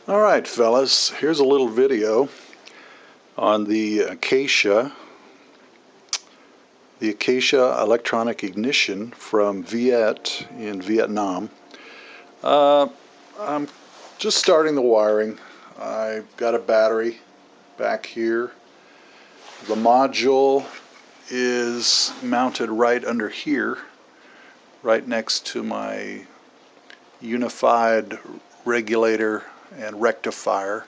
Alright fellas, here's a little video on the Acacia electronic ignition from Viet in Vietnam. I'm just starting the wiring. I've got a battery back here. The module is mounted right under here, right next to my unified regulator and rectifier.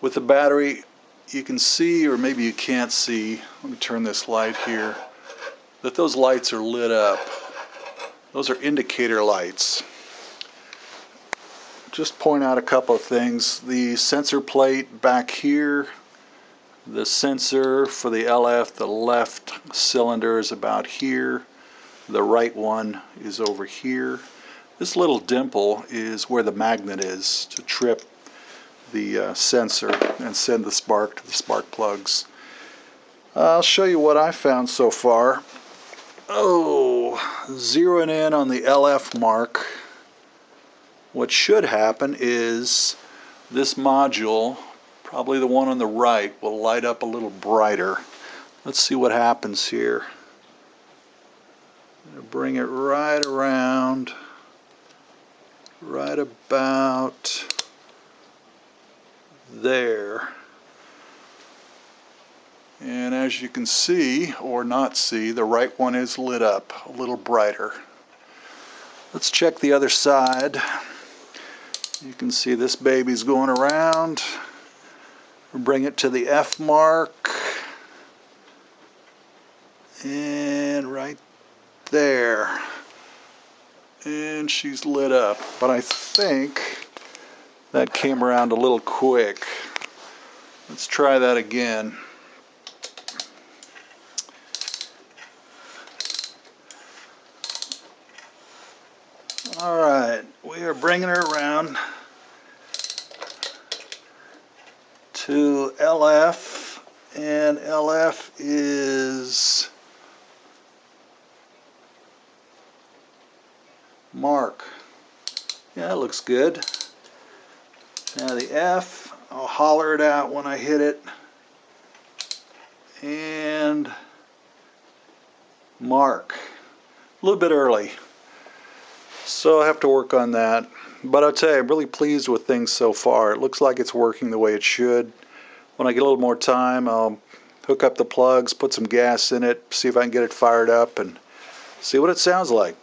With the battery, you can see, or maybe you can't see, let me turn this light here, that those lights are lit up. Those are indicator lights. Just point out a couple of things. The sensor plate back here, the sensor for the LF, the left cylinder is about here. The right one is over here. This little dimple is where the magnet is to trip the sensor and send the spark to the spark plugs. I'll show you what I found so far. Zeroing in on the LF mark, what should happen is this module, probably the one on the right, will light up a little brighter. Let's see what happens here. I'm going to bring it right around, right about there. And as you can see, or not see, the right one is lit up a little brighter. Let's check the other side. You can see this baby's going around. We'll bring it to the F mark. And right there. And she's lit up. But I think that came around a little quick. Let's try that again. Alright, we are bringing her around to LF, and LF is mark. Yeah, that looks good. Now the F, I'll holler it out when I hit it, and mark. A little bit early, so I have to work on that. But I'll tell you, I'm really pleased with things so far. It looks like it's working the way it should. When I get a little more time, I'll hook up the plugs, put some gas in it, see if I can get it fired up, and see what it sounds like.